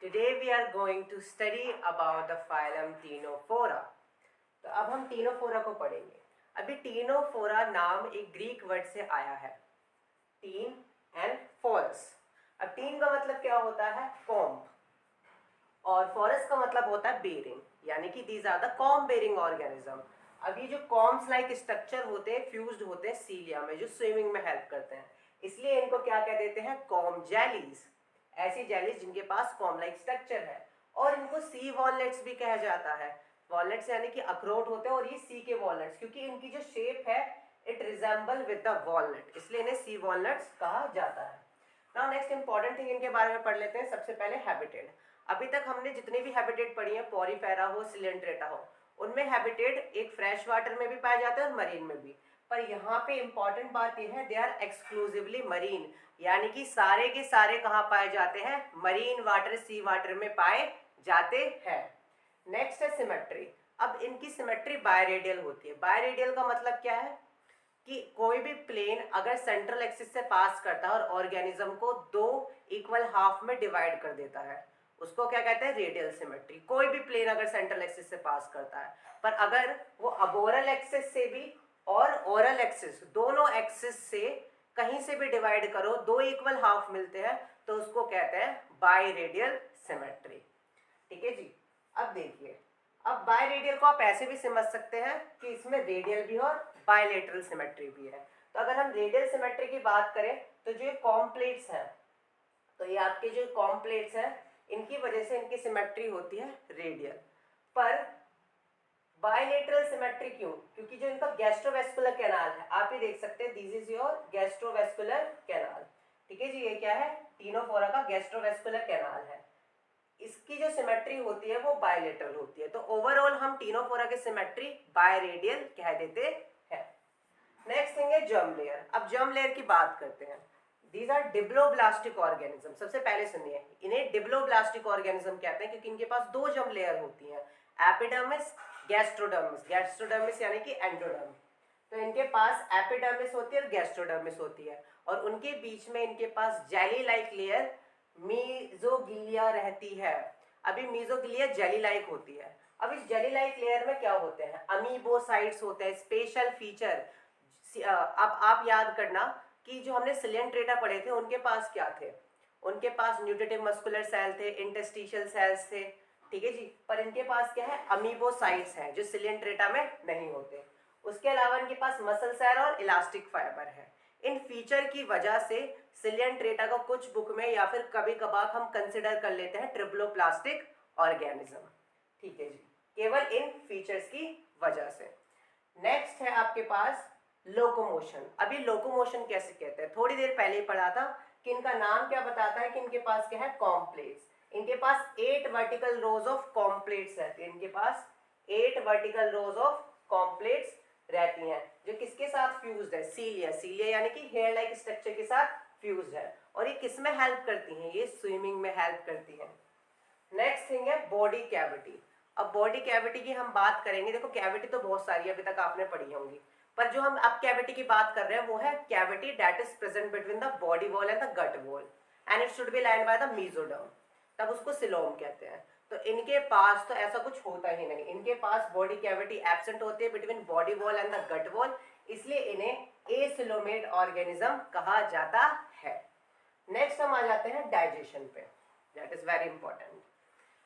Today we are going to study about the phylum Ctenophora. तो अब हम Ctenophora को पढ़ेंगे। अभी टीनोफोरा नाम एक ग्रीक वर्ड से आया है, टीन एंड फोरस। अब टीन का मतलब क्या होता है? कॉम्ब, और फॉरस का मतलब होता है बेरिंग, यानी कि these are the comb bearing organism. अब ये जो कॉम्ब्स लाइक स्ट्रक्चर होते हैं फ्यूज्ड होते हैं सीलिया में, जो स्विमिंग में हेल्प करते हैं, इसलिए इनको क्या कह देते हैं? Comb jellies. ऐसी जेलीज जिनके पास कॉम्ब लाइक स्ट्रक्चर है। और इनको सी वॉलनट्स भी कहा जाता है। वॉलनट्स यानी कि अखरोट होते हैं, और ये सी के वॉलनट्स, क्योंकि इनकी जो शेप है it resemble with the walnut, इसलिए इन्हें सी वॉलनट्स कहा जाता है। नाउ नेक्स्ट इंपॉर्टेंट थिंग इनके बारे में पढ़ लेते हैं। सबसे पहले हैबिटेट। अभी तक हमने जितने भी हैबिटेट पढ़ी है, पोरीफेरा हो, सिलेंट्रेटा हो, उनमें हैबिटेट एक फ्रेश वाटर में भी पाए जाते हैं और मरीन में भी। पर यहाँ पे इंपॉर्टेंट बात यह है, दे आर एक्सक्लूसिवली मरीन, यानी कि सारे के सारे कहाँ पाए जाते हैं? मरीन वाटर, सी वाटर में पाए जाते हैं। नेक्स्ट है सिमेट्री। अब इनकी सिमेट्री बायरेडियल होती है। बायरेडियल का मतलब क्या है? कि कोई भी प्लेन अगर सेंट्रल एक्सिस से पास करता है और ऑर्गेनिज्म को दो इक्वल हाफ में डिवाइड कर देता है, उसको क्या कहते हैं? Radial symmetry. कोई भी प्लेन अगर सेंट्रल एक्सिस से पास करता है, पर अगर वो अबोरल एक्सिस से भी और ओरल एक्सिस, दोनों एक्सिस से कहीं से भी डिवाइड करो, दो इक्वल हाफ मिलते हैं, तो उसको कहते हैं बायरेडियल सिमेट्री। ठीक है जी। अब देखिए, अब बायरेडियल को आप ऐसे भी समझ सकते हैं कि इसमें रेडियल भी और बायलेटरल सिमेट्री भी है। तो अगर हम रेडियल सिमेट्री की बात करें, तो जो कॉम्प्लेट्स हैं, तो ये आपके जो कॉम्प्लेट्स हैं, इनकी वजह से इनकी सिमेट्री होती है रेडियल। पर बायलेटरल सिमेट्री क्यों? क्योंकि जो इनका गैस्ट्रोवेस्कुलर कैनाल है, आप ही देख सकते हैं, this is your gastrovascular canal. ठीक है जी, ये क्या है? टीनोफोरा का गैस्ट्रोवेस्कुलर कैनाल है। इसकी जो सिमेट्री होती है वो बायलेटरल होती है। तो ओवरऑल हम टीनोफोरा की सिमेट्री बायरेडियल कह देते हैं। नेक्स्ट थिंग है जर्म लेयर। अब जर्म लेयर की बात करते हैं। These are diploblastic organism. सबसे पहले सुनिए, इन्हें डिप्लोब्लास्टिक ऑर्गेनिज्म कहते हैं क्योंकि इनके पास दो जर्म लेयर होती हैं, एपिडर्मिस, गैस्ट्रोडर्मिस। गैस्ट्रोडर्मिस यानी कि एंडोडर्म। तो इनके पास एपिडर्मिस होती है और गैस्ट्रोडर्मिस होती है, और उनके बीच में इनके पास जेली लाइक लेयर मीजोगिलिया रहती है। अभी मीजोगिलिया जेली लाइक होती है। अब इस जेली लाइक लेयर में क्या होते हैं? अमीबोसाइट्स होते हैं, स्पेशल फीचर। अब आप याद करना कि जो हमने सिलेंट्रेटा पढ़े थे, उनके पास क्या थे? उनके पास न्यूट्रिटिव मस्कुलर सेल थे, इंटरस्टिशियल सेल्स थे। ठीक है जी। पर इनके पास क्या है? अमीबोसाइट्स हैं, जो सिलेंट्रेटा में नहीं होते। उसके अलावा इनके पास मसल सेल और इलास्टिक फाइबर है। इन फीचर की वजह से सिलियंट्रेटा को कुछ बुक में या फिर कभी कभार हम कंसिडर कर लेते हैं ट्रिप्लोप्लास्टिक ऑर्गेनिज्म। ठीक है जी, केवल इन फीचर्स की वजह से। नेक्स्ट है आपके पास लोकोमोशन। अभी लोकोमोशन कैसे कहते हैं? थोड़ी देर पहले ही पढ़ा था कि इनका नाम क्या बताता है कि इनके पास क्या है? कॉम्प्लेट्स। इनके पास 8 वर्टिकल रोज ऑफ कॉम्प्लेट्स रहते हैं। इनके पास 8 वर्टिकल रोज ऑफ कॉम्प्लेट्स रहती हैं, जो किसके साथ फ्यूज्ड है? सीलिया। सीलिया यानी कि हेयर लाइक स्ट्रक्चर के साथ फ्यूज्ड है। और ये किस में हेल्प करती हैं? ये स्विमिंग में हेल्प करती हैं। नेक्स्ट थिंग है बॉडी कैविटी। अब बॉडी कैविटी की हम बात करेंगे। देखो, कैविटी तो बहुत सारी अभी तक आपने पढ़ी होंगी, पर जो हम अब कैविटी की बात कर रहे हैं वो है cavity that is present between the body wall and the gut wall, and it should be lined by the mesoderm. तब उसको सिलोम कहते हैं। तो इनके पास तो ऐसा कुछ होता ही नहीं। इनके पास बॉडी कैविटी एब्सेंट होती है between body wall and the gut wall, इसलिए इन्हें एसिलोमेट ऑर्गेनिज्म कहा जाता है। नेक्स्ट हम आ जाते हैं डाइजेशन पे, दैट इज वेरी इंपॉर्टेंट।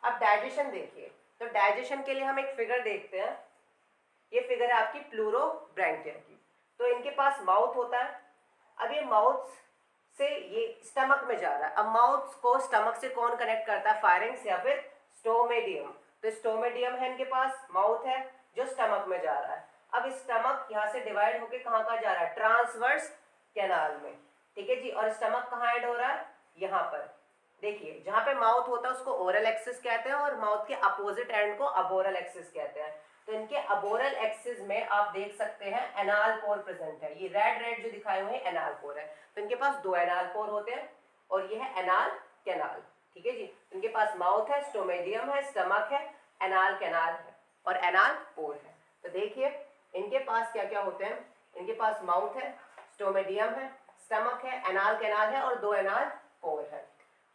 अब डाइजेशन देखिए, तो डाइजेशन के लिए हम एक फिगर देखते हैं। ये फिगर है आपकी प्लूरोब्रैंकिया की। तो इनके पास माउथ होता है। अब ये माउथ से ये स्टमक में जा रहा है। अब माउथ को स्टमक से कौन कनेक्ट करता है? फायरिंग्स या फिर स्टोमेडियम। तो स्टोमेडियम है इनके पास, माउथ है जो स्टमक में जा रहा है। अब स्टमक यहाँ से डिवाइड होके कहाँ कहाँ जा रहा है? ट्रांसवर्स कैनाल में। ठीक है जी। और स्टमक कहाँ एंड हो रहा है? यहाँ पर। देखिए, जहाँ पे माउथ होता है उसको ओरल एक्सिस कहते हैं, और माउथ के अपोजिट एंड को अबोरल एक्सिस कहते हैं। तो इनके अबोरल एक्सिस में आप देख सकते हैं एनाल पोर प्रेजेंट है। ये रेड रेड जो दिखाए हुए हैं एनाल पोर है। तो इनके पास 2 एनाल पोर होते हैं, और ये है एनाल कैनाल। ठीक है जी। इनके पास माउथ है, स्टोमेडियम है, स्टमक है, एनाल कैनाल है और एनाल पोर है। तो देखिए, इनके पास क्या क्या होते हैं? इनके पास माउथ है, स्टोमेडियम है, स्टमक है, एनाल कैनाल है और 2 एनाल पोर है।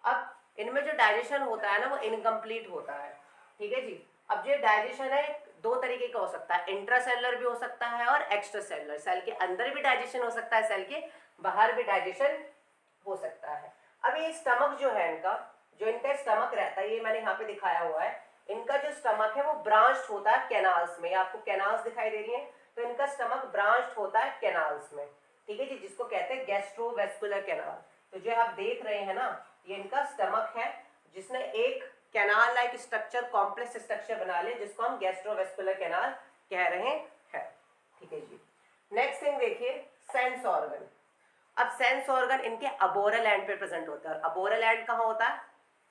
अब इनमें जो डाइजेशन होता है ना वो इनकम्प्लीट होता है, ठीक है जी। अब जो डाइजेशन है दो तरीके का हो सकता है, इंट्रासेलुलर भी हो सकता है और एक्स्ट्रा सेलुलर, सेल के अंदर भी डाइजेशन हो सकता है, सेल के बाहर भी डाइजेशन हो सकता है। अब ये स्टमक जो है इनका, जो इनका स्टमक रहता है, ये मैंने यहाँ पे दिखाया हुआ है, इनका जो स्टमक है वो ब्रांच्ड होता है कैनाल्स में, आपको कैनाल्स दिखाई दे रही हैं, तो इनका स्टमक ब्रांच्ड होता है कैनाल्स में, ठीक है जी, जिसको कहते हैं गैस्ट्रोवेस्कुलर कैनाल। तो जो आप देख रहे हैं ना, ये इनका स्टमक है जिसने एक canal like structure, complex structure बना लिया, जिसको हम गैस्ट्रोवेस्कुलर कैनाल कह रहे हैं, ठीक है जी। नेक्स्ट थिंग देखिए, सेंस ऑर्गन। अब सेंस ऑर्गन इनके अबोरल एंड पे प्रेजेंट होता है, और अबोरल एंड कहाँ होता है,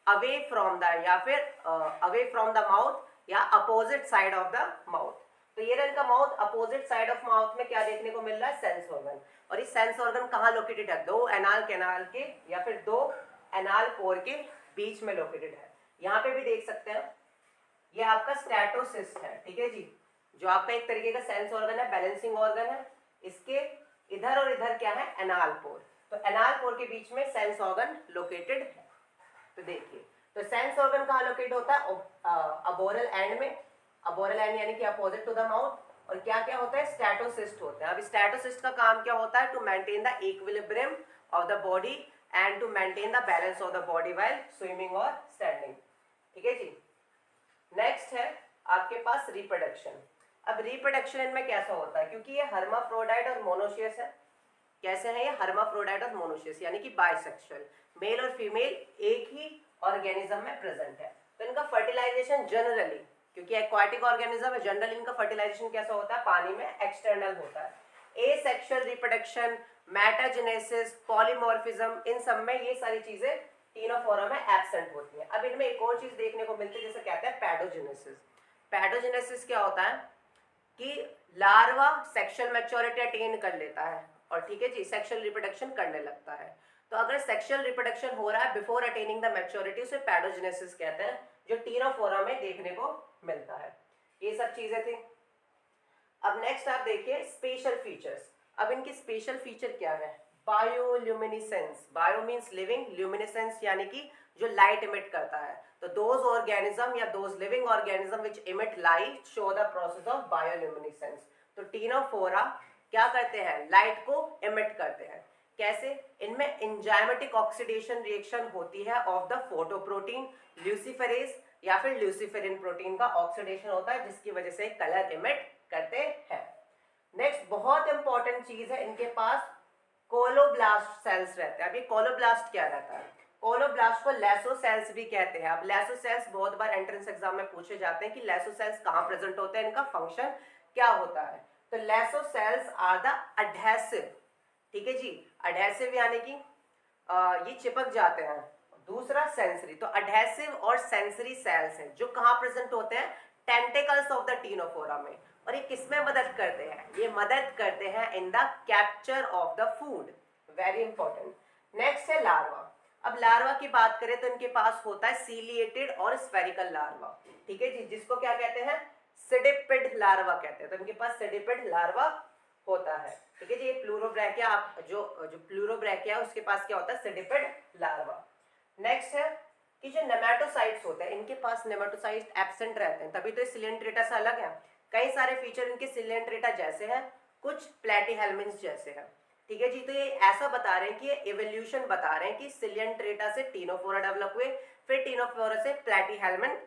अवे फ्रॉम द, या फिर अवे फ्रॉम द माउथ या opposite side of the mouth. तो ये इनका mouth, opposite side of mouth में क्या देखने को मिल रहा है, सेंस ऑर्गन। और ये सेंस ऑर्गन कहाँ लोकेटेड है, दो एनाल कैनाल के या फिर दो एनाल पोर के बीच में लोकेटेड है। यहाँ पे भी देख सकते हैं, ये आपका स्टैटोसिस्ट है, ठीक है जी, जो आपका एक तरीके का सेंस ऑर्गन है, बैलेंसिंग ऑर्गन है। इसके इधर और इधर क्या है, एनाल पोर, तो एनाल पोर के बीच में सेंस ऑर्गन लोकेटेड है। तो देखिए, तो सेंस ऑर्गन कहाँ लोकेट होता है, अबोरल एंड में, अबोरल एंड यानी कि अपोजिट टू द माउथ। और क्या क्या होता है, स्टैटोसिस्ट होते हैं। अब स्टैटोसिस्ट का काम क्या होता है, to maintain the equilibrium of the body and to maintain the balance of the body while swimming और स्टैंडिंग, ठीक है जी। नेक्स्ट है आपके पास रिप्रोडक्शन। अब रिप्रोडक्शन इनमें कैसा होता है, क्योंकि ये हर्माफ्रोडाइट और मोनोशियस है। कैसे है ये, हर्माफ्रोडाइट और मोनोशियस यानी कि बाइसेक्सुअल, मेल और फीमेल एक ही ऑर्गेनिज्म में प्रेजेंट है। तो इनका फर्टिलाइजेशन जनरली, क्योंकि एक्वाटिक ऑर्गेनिज्म है, जनरली इनका फर्टिलाइजेशन कैसा होता है, पानी में, एक्सटर्नल होता है। एसेक्सुअल रिप्रोडक्शन, मेटाजेनेसिस, पॉलीमॉर्फिज्म, इन सब में ये सारी चीजें टीनोफोरा में एब्सेंट होती है। अब इनमें एक और चीज देखने को मिलती है, जिसे कहते हैं पैडोजेनेसिस। पैडोजेनेसिस क्या होता है कि लार्वा सेक्सुअल मैच्योरिटी अटेन कर लेता है और, ठीक है जी, सेक्सुअल रिप्रोडक्शन करने लगता है। तो अगर सेक्सुअल रिप्रोडक्शन हो रहा है बिफोर अटेनिंग द मैच्योरिटी, उसे पैडोजेनेसिस कहते हैं, जो टीनोफोरा में देखने को मिलता है। ये सब चीजें थी। अब नेक्स्ट आप देखिए स्पेशल फीचर्स। अब इनकी स्पेशल फीचर क्या है, bioluminescence, bio means living, luminescence यानी कि जो लाइट इमिट करता है। तो दोज ऑर्गेनिज्म या those living organism which emit light show the process of bioluminescence. तो टीनोफोरा क्या करते हैं, लाइट को इमिट करते हैं। कैसे, इनमें एंजाइमेटिक ऑक्सीडेशन रिएक्शन होती है ऑफ द फोटोप्रोटीन, ल्यूसीफेरेज या फिर ल्यूसीफेरिन प्रोटीन का ऑक्सीडेशन होता है, जिसकी वजह से कलर इमिट करते हैं। नेक्स्ट बहुत इंपॉर्टेंट चीज है, इनके पास कोलोब्लास्ट सेल्स रहते हैं। अब ये कोलोब्लास्ट क्या रहता है, कोलोब्लास्ट को लेसो सेल्स भी कहते हैं। अब लेसो सेल्स बहुत बार एंट्रेंस एग्जाम में पूछे जाते हैं कि लेसो सेल्स कहाँ प्रेजेंट होते हैं, इनका फंक्शन क्या होता है। तो lasso cells are the adhesive, ठीक है जी, अडहेसिव यानी कि ये चिपक जाते हैं। दूसरा सेंसरी, तो अडहेसिव और सेंसरी सेल्स हैं जो कहाँ प्रेजेंट होते हैं, टेंटिकल्स ऑफ द टीनोफोरा में। और ये किसमें मदद करते हैं, ये मदद करते हैं in the capture of the food, very important. Next है लार्वा। अब लार्वा की बात करें तो इनके पास होता है सीलिएटेड और स्फेरिकल लार्वा, ठीक है जी, जिसको क्या कहते हैं, सिडिपिड लार्वा कहते हैं। तो इनके पास सिडिपिड लार्वा होता है, ठीक है जी। ये प्लूरोब्रैकिया, आप जो प्लूरोब्रैकिया उसके पास क्या होता है, सिडिपिड लार्वा। नेक्स्ट है कि जो नेमेटोसाइट्स होते हैं, इनके पास नेमेटोसाइट्स एब्सेंट रहते हैं, तभी तो सिलेंट्रेटा से अलग है। कई सारे फीचर इनके सिलेंट्रेटा जैसे हैं, कुछ प्लेटीहेल्मिन्थ्स जैसे हैं, ठीक है जी। तो ये ऐसा बता रहे हैं कि ये इवोल्यूशन बता रहे हैं कि सिलेंट्रेटा से टीनोफोरा डेवलप हुए, फिर टीनोफोरा से प्लेटीहेल्मिन्थ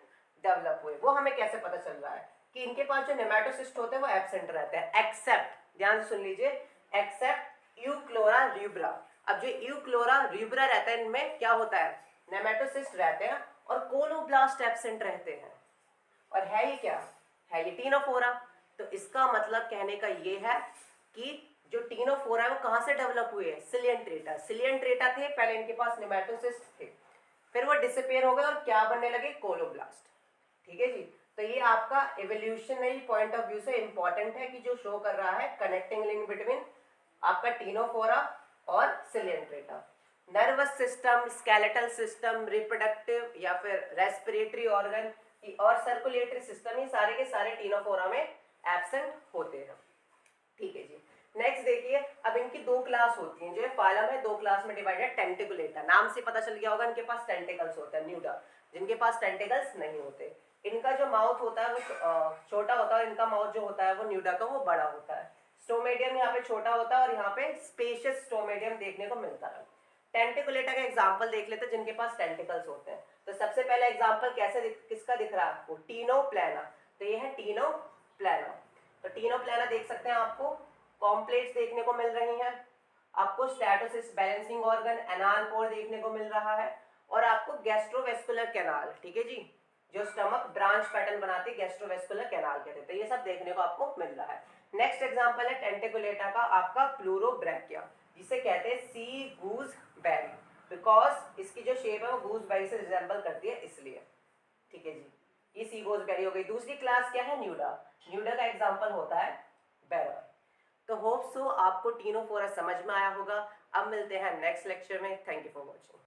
डेवलप हुए। वो हमें कैसे पता चल रहा है कि इनके पास जो नेमेटोसिस्ट होते हैं वो एब्सेंट रहते हैं, एक्सेप्ट, ध्यान से सुन लीजिए, एक्सेप्ट यूक्लोरा र्यूब्रा। अब जो यूक्लोरा र्यूब्रा रहता है, इनमें क्या होता है, नेमेटोसिस्ट रहते हैं और कोलोब्लास्ट एब्सेंट रहते हैं। और है ये क्या, है ये टीनोफोरा। तो इसका मतलब कहने का ये है कि जो टीनोफोरा है वो कहाँ से डेवलप हुए हैं, सिलियंट्रेटा। सिलियंट्रेटा थे पहले, इनके पास नेमेटोसिस्ट थे, फिर वो डिसअपियर हो गए और क्या बनने लगे, कोलोब्लास्ट, ठीक है जी। तो ये आपका एवोल्यूशनरी पॉइंट ऑफ व्यू से इंपॉर्टेंट है कि जो शो कर रहा है कनेक्टिंग लिंक बिटवीन आपका टीनोफोरा और Coelenterata. Nervous system, skeletal system, reproductive या फिर रेस्पिरेटरी ऑर्गन और सर्कुलेटरी सिस्टम, ये सारे के सारे टीनोफोरा में एब्सेंट होते हैं, ठीक है जी। नेक्स्ट देखिए, अब इनकी दो क्लास होती हैं, जो ये फाइलम है दो क्लास में डिवाइडेड। टेंटिकुलेटा, नाम से पता चल गया होगा इनके पास टेंटिकल्स होते हैं, न्यूडा, जिनके पास टेंटिकल्स नहीं होते। इनका जो माउथ होता है वो छोटा होता है, इनका माउथ जो होता है वो न्यूडा का वो बड़ा होता है। स्टोमेडियम यहाँ पे छोटा होता है और यहाँ पे स्पेशियस स्टोमेडियम देखने को मिलता है। टेंटिकुलेटा का एग्जाम्पल देख लेते हैं जिनके पास टेंटिकल्स होते हैं। तो सबसे पहला एग्जाम्पल किसका दिख रहा है आपको? टीनोप्लाना। तो ये है टीनोप्लाना। तो टीनोप्लाना देख सकते हैं आपको, कॉम्प्लेट्स देखने को मिल रही हैं, आपको स्टैटोसिस बैलेंसिंग ऑर्गन एनाल पोर देखने को मिल रहा है, और आपको गैस्ट्रोवेस्कुलर कैनाल, ठीक है जी, जो स्टमक ब्रांच पैटर्न बनाती है गैस्ट्रोवेस्कुलर कैनाल कहते हैं। तो ये सब देखने को आपको मिल रहा है। नेक्स्ट एग्जांपल है टेंटिकुलेटा का आपका प्लूरोब्रैकिया, जिसे कहते हैं सी गूजबेरी, बिकॉज इसकी जो शेप है वो गूजबेरी से रिजेंबल करती है इसलिए, ठीक है जी। ये सी गूजबेरी हो गई। दूसरी क्लास क्या है? न्यूडा। न्यूडा का एग्जांपल होता है बेरर। तो होप सो आपको टीनोफोरा समझ में आया होगा। अब मिलते हैं नेक्स्ट लेक्चर में। Thank you for watching.